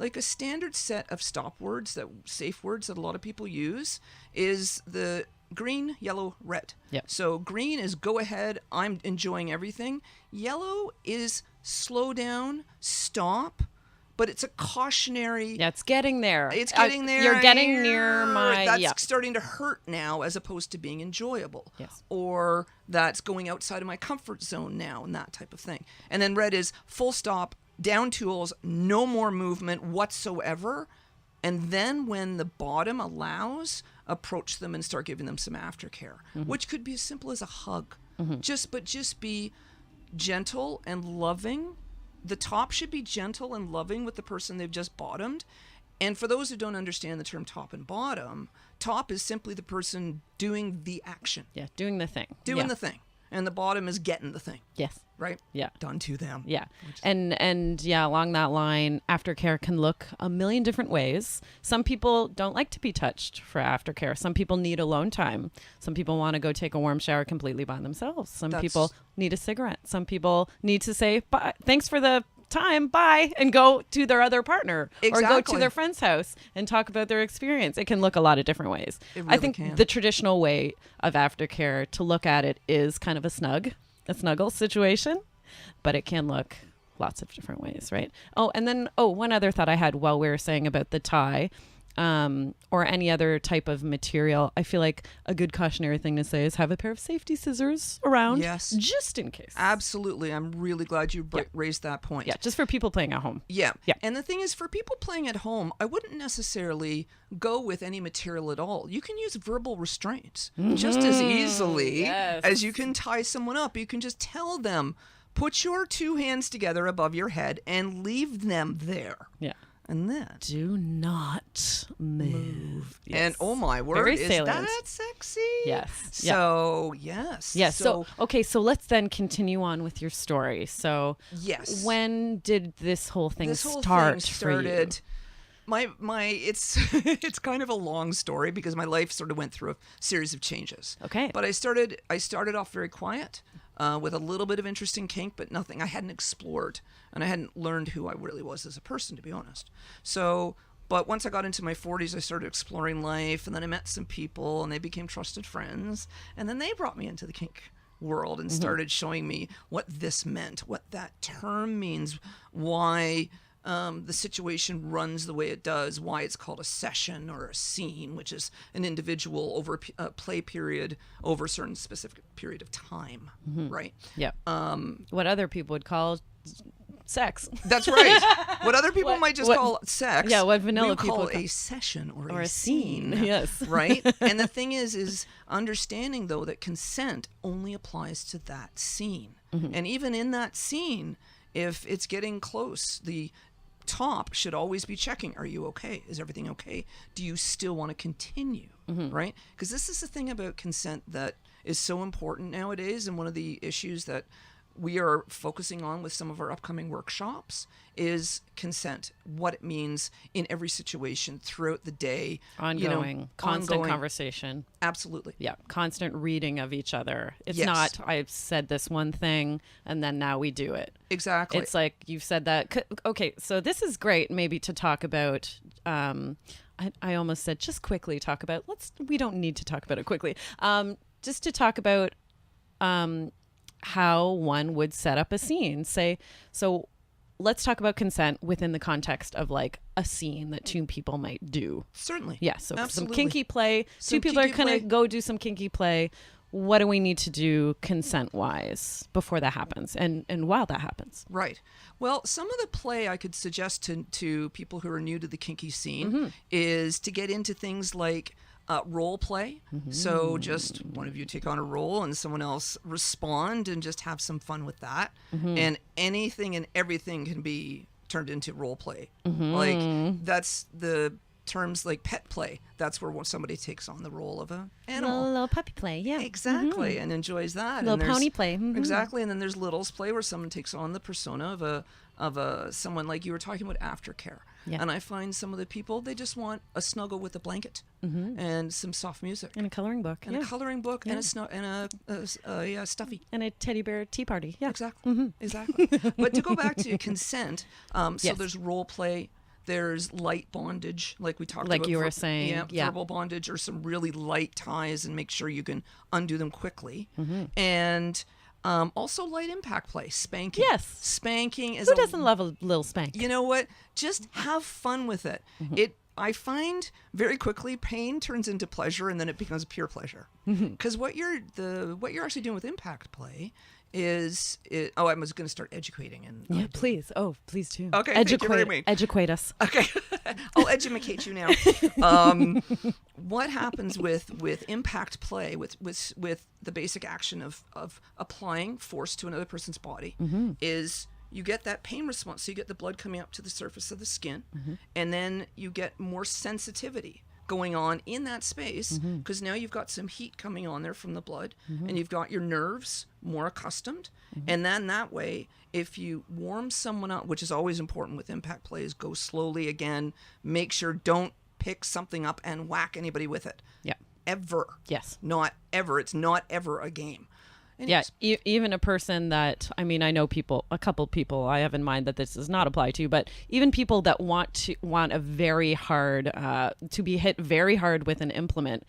like a standard set of stop words, that safe words that a lot of people use, is the green, yellow, red. Yep. So green is go ahead, I'm enjoying everything. Yellow is slow down, stop, but it's a cautionary. Yeah, it's getting there. It's getting there. You're getting near my. That's starting to hurt now, as opposed to being enjoyable. Yes. Or that's going outside of my comfort zone now, and that type of thing. And then red is full stop, down tools, no more movement whatsoever. And then when the bottom allows, approach them and start giving them some aftercare, which could be as simple as a hug. Just be gentle and loving. The top should be gentle and loving with the person they've just bottomed. And for those who don't understand the term top and bottom, top is simply the person doing the action. Yeah, doing the thing. Doing the thing. And the bottom is getting the thing. Yes. Right? Yeah. Done to them. Yeah. And yeah, along that line, aftercare can look a million different ways. Some people don't like to be touched for aftercare. Some people need alone time. Some people want to go take a warm shower completely by themselves. Some people need a cigarette. Some people need to say, bye, thanks for the time, bye, and go to their other partner or go to their friend's house and talk about their experience. It can look a lot of different ways. It really I think can. The traditional way of aftercare to look at it is kind of a snuggle situation, but it can look lots of different ways, right? Oh, and then one other thought I had while we were saying about the tie, or any other type of material, I feel like a good cautionary thing to say is have a pair of safety scissors around, just in case. Absolutely. I'm really glad you raised that point. Yeah, just for people playing at home. Yeah. And the thing is, for people playing at home, I wouldn't necessarily go with any material at all. You can use verbal restraints just as easily as you can tie someone up. You can just tell them, put your two hands together above your head and leave them there. Yeah. And then do not move. Yes. And oh my word, is that sexy? Yes. So yes. Yes. So okay, so let's then continue on with your story. So yes, when did this whole thing start for you? My it's kind of a long story because my life sort of went through a series of changes. Okay. But I started off very quiet. With a little bit of interest in kink, but nothing I hadn't explored, and I hadn't learned who I really was as a person, to be honest. So, but once I got into my 40s, I started exploring life, and then I met some people, and they became trusted friends, and then they brought me into the kink world and started showing me what this meant, what that term means, why the situation runs the way it does, why it's called a session or a scene, which is an individual over a play period over a certain specific period of time, right? Yeah. What other people would call sex. That's right. What other people might just call sex. Yeah, what vanilla people call a session or a scene. Yes. Right? And the thing is understanding, though, that consent only applies to that scene. And even in that scene, if it's getting close, the top should always be checking, are you okay? Is everything okay? Do you still want to continue? Right? Because this is the thing about consent that is so important nowadays, and one of the issues that we are focusing on with some of our upcoming workshops is consent, what it means in every situation throughout the day. Ongoing, constant conversation. Absolutely. Yeah, constant reading of each other. It's not, I've said this one thing and then now we do it. Exactly. It's like you've said that. Okay, so this is great maybe to talk about. I almost said just quickly talk about, we don't need to talk about it quickly. Just to talk about how one would set up a scene. So let's talk about consent within the context of like a scene that two people might do. Certainly. Yeah. So absolutely. Some kinky play. Two people are going to go do some kinky play. What do we need to do consent wise before that happens and while that happens? Right. Well, some of the play I could suggest to people who are new to the kinky scene is to get into things like role play. So just one of you take on a role and someone else respond and just have some fun with that. And anything and everything can be turned into role play. Like that's the terms like pet play. That's where somebody takes on the role of an animal. Little puppy play, yeah. Exactly, and enjoys that. Little pony play. Exactly, and then there's littles play where someone takes on the persona of a someone like you were talking about aftercare. Yeah. And I find some of the people, they just want a snuggle with a blanket and some soft music. And a coloring book. And a coloring book and a stuffy. And a teddy bear tea party. Yeah. Exactly. Exactly. But to go back to consent, so there's role play, There's light bondage, like we talked Like about. you were saying. Yeah. Verbal bondage, or some really light ties, and make sure you can undo them quickly. Mm-hmm. And also light impact play, spanking. Yes. Spanking is Who doesn't love a little spank? You know what? Just have fun with it. I find very quickly pain turns into pleasure, and then it becomes pure pleasure. Because what you're actually doing with impact play is I was going to start educating and Yeah, please. Oh, please do. Okay, thank you very much. Educate us. Okay, I'll educate you now. What happens with impact play, with the basic action of applying force to another person's body, is you get that pain response. So you get the blood coming up to the surface of the skin, and then you get more sensitivity going on in that space, because now you've got some heat coming on there from the blood, and you've got your nerves more accustomed. And then that way, if you warm someone up, which is always important with impact plays, go slowly again, make sure don't pick something up and whack anybody with it. Yeah. Ever. Yes. Not ever. It's not ever a game. Yeah, Anyways. even a person that, I mean, I know a couple people I have in mind that this does not apply to, but even people that want a very hard, to be hit very hard with an implement,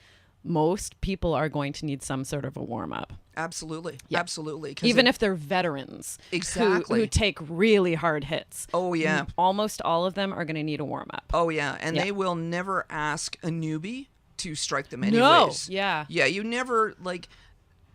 most people are going to need some sort of a warm up. Absolutely. Yeah. Absolutely. Even if they're veterans Exactly. who take really hard hits. Oh, yeah. Almost all of them are going to need a warm up. Oh, yeah. And Yeah. they will never ask a newbie to strike them No. anyways. Yeah. Yeah, you never,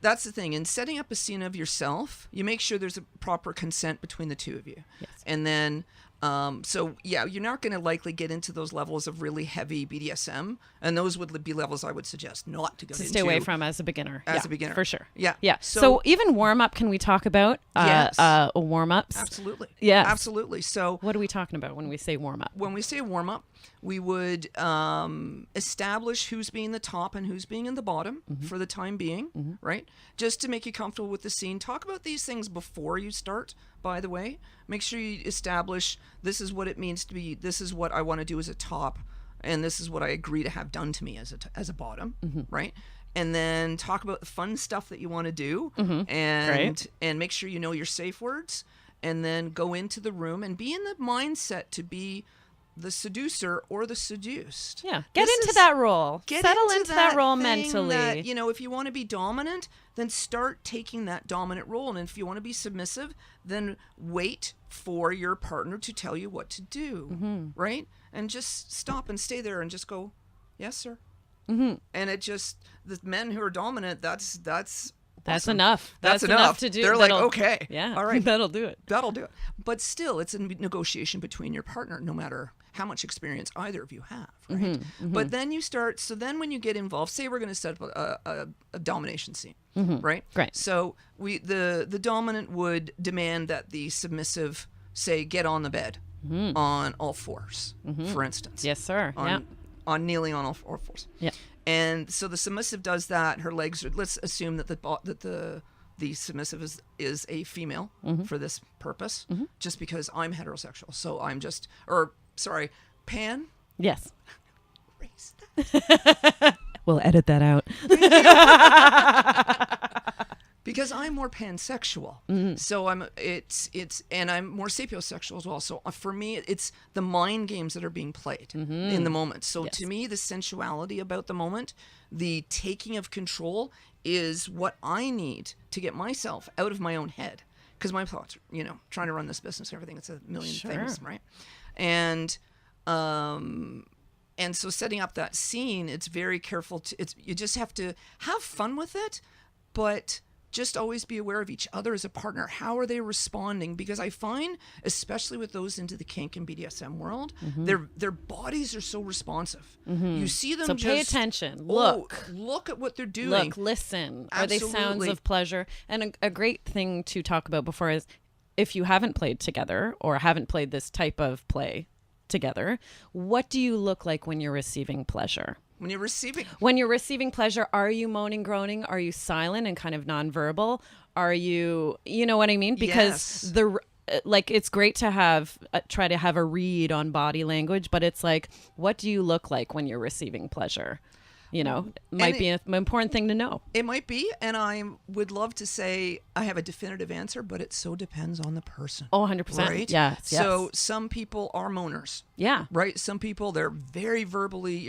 that's the thing. In setting up a scene of yourself, you make sure there's a proper consent between the two of you. Yes. And then, you're not going to likely get into those levels of really heavy BDSM. And those would be levels I would suggest not to go into. To stay away from as a beginner. As Yeah, a beginner. for sure. Yeah. Yeah. So even warm up, can we talk about Yes. warm ups? Absolutely. Yes. Absolutely. So What are we talking about when we say warm up? when we say warm up, we would establish who's being the top and who's being in the bottom for the time being, right? Just to make you comfortable with the scene. Talk about these things before you start, by the way. Make sure you establish this is what it means to be, this is what I want to do as a top, and this is what I agree to have done to me as a bottom, right? And then talk about the fun stuff that you want to do, and make sure you know your safe words, and then go into the room and be in the mindset to be the seducer or the seduced. Yeah. Get into that role. Settle into that role thing mentally. that, if you want to be dominant, then start taking that dominant role. And if you want to be submissive, then wait for your partner to tell you what to do, right? And just stop and stay there and just go, yes, sir. And it just, the men who are dominant, that's awesome. Enough. That's enough to do. They're like, okay, Yeah. all right, That'll do it. that'll do it. But still, it's a negotiation between your partner, no matter how much experience either of you have, right? But then you start, so then when you get involved, say we're going to set up a domination scene, right? Great. So the dominant would demand that the submissive, say, get on the bed on all fours, for instance. Yes, sir. On kneeling on all fours. Yeah. And so the submissive does that. Her legs are, let's assume that the submissive is a female for this purpose, just because I'm heterosexual. So I'm just, pan. Yes. Erase that. We'll edit that out. Because I'm more pansexual. So I'm more sapiosexual as well. So for me, it's the mind games that are being played in the moment. So to me, the sensuality about the moment, the taking of control, is what I need to get myself out of my own head. Because my thoughts, trying to run this business and everything, it's a million things, right? And so setting up that scene, it's very careful. You just have to have fun with it, but just always be aware of each other as a partner. How are they responding? Because I find, especially with those into the kink and BDSM world, their bodies are so responsive. You see them. So pay attention. Look at what they're doing. Look, listen. Are they sounds of pleasure? And a great thing to talk about before is, if you haven't played together or haven't played this type of play together, what do you look like when you're receiving pleasure? When you're receiving pleasure, are you moaning, groaning? Are you silent and kind of nonverbal? Are you know what I mean? Because it's great to have try to have a read on body language, but it's like, what do you look like when you're receiving pleasure? might be an important thing to know. It might be, and I would love to say I have a definitive answer, but it so depends on the person. Oh, 100%. Right? Yes. So some people are moaners. Yeah. Right? Some people, you're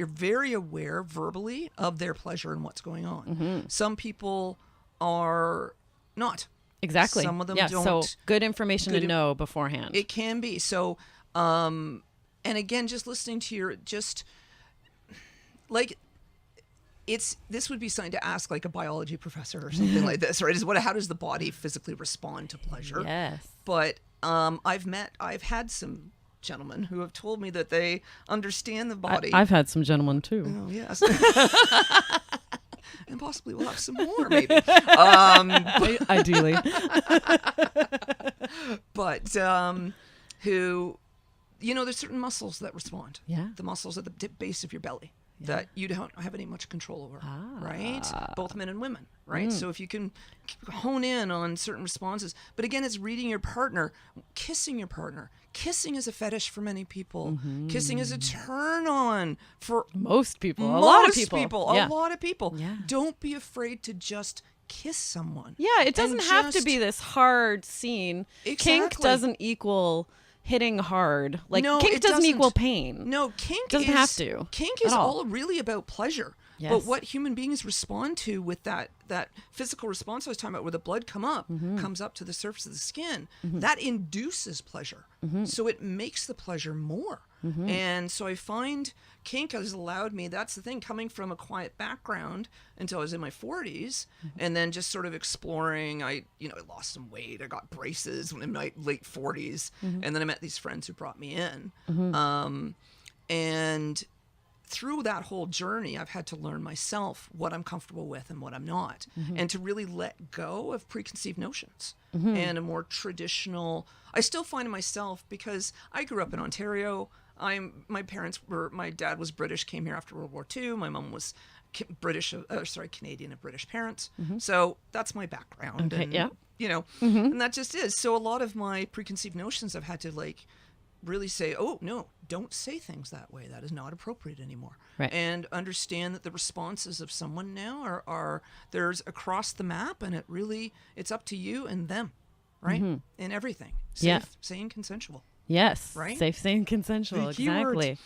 very aware verbally of their pleasure and what's going on. Mm-hmm. Some people are not. Exactly. Some of them don't. So good information to know beforehand. It can be. So, and again, just listening to this would be something to ask like a biology professor or something like this, right? How does the body physically respond to pleasure? Yes. But I've had some gentlemen who have told me that they understand the body. I've had some gentlemen too. Oh, yes. And possibly we'll have some more, maybe. Ideally. But who, there's certain muscles that respond. Yeah. The muscles at the base of your belly that you don't have any much control over, right? Both men and women, right? So if you can hone in on certain responses. But again, it's reading your partner, kissing your partner. Kissing is a fetish for many people. Mm-hmm. Kissing is a turn on for most people. A lot of people. Yeah. Don't be afraid to just kiss someone. Yeah, it doesn't have to be this hard scene. Exactly. Kink doesn't equal hitting hard. No, kink doesn't equal pain. No, kink doesn't have to. Kink is all really about pleasure. Yes. But what human beings respond to with that physical response I was talking about, where the blood comes up to the surface of the skin, that induces pleasure. So it makes the pleasure more. And so I find kink has allowed me, that's the thing, coming from a quiet background until I was in my 40s, and then just sort of exploring. I lost some weight. I got braces when in my late 40s, and then I met these friends who brought me in. And through that whole journey, I've had to learn myself what I'm comfortable with and what I'm not, and to really let go of preconceived notions and a more traditional. I still find myself, because I grew up in Ontario. My dad was British, came here after World War II. My mom was Canadian of British parents. So that's my background. Okay, and, yeah. And that just is. So a lot of my preconceived notions I've had to really say, oh, no, don't say things that way. That is not appropriate anymore. Right. And understand that the responses of someone now are there's across the map, and it's up to you and them, right? In everything. Safe, sane, consensual. Yes. Right? Safe, sane, consensual. The keyword. Exactly.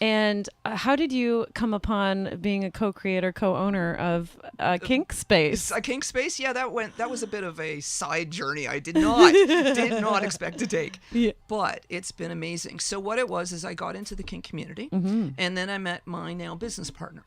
And how did you come upon being a co-creator, co-owner of Kink Space? A Kink Space? Yeah, that was a bit of a side journey I did not expect to take. Yeah. But it's been amazing. So what it was is I got into the kink community, and then I met my now business partner.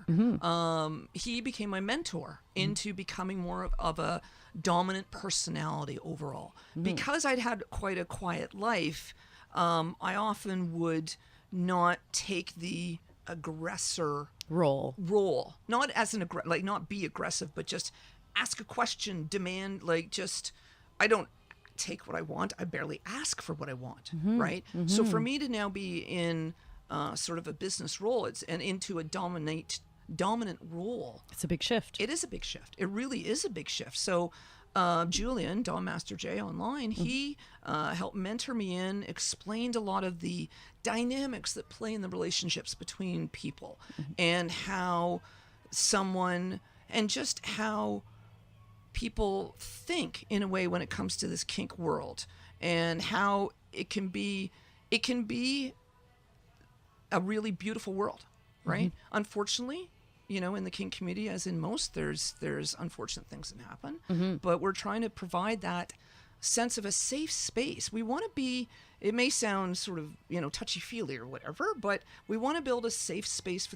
He became my mentor into becoming more of a dominant personality overall. Because I'd had quite a quiet life, I often would not take the aggressor role, not as not be aggressive, but just ask a question, demand, I don't take what I want. I barely ask for what I want, right? So for me to now be in sort of a business role, and into a dominant role, it's a big shift. It is a big shift. It really is a big shift. So Julian, Don Master J online, he helped mentor me in, explained a lot of the dynamics that play in the relationships between people, and how how people think in a way when it comes to this kink world, and how it can be a really beautiful world, right? Unfortunately, in the kink community, as in most, there's unfortunate things that happen, but we're trying to provide that sense of a safe space. We want to be, it may sound sort of, touchy-feely or whatever, but we want to build a safe space for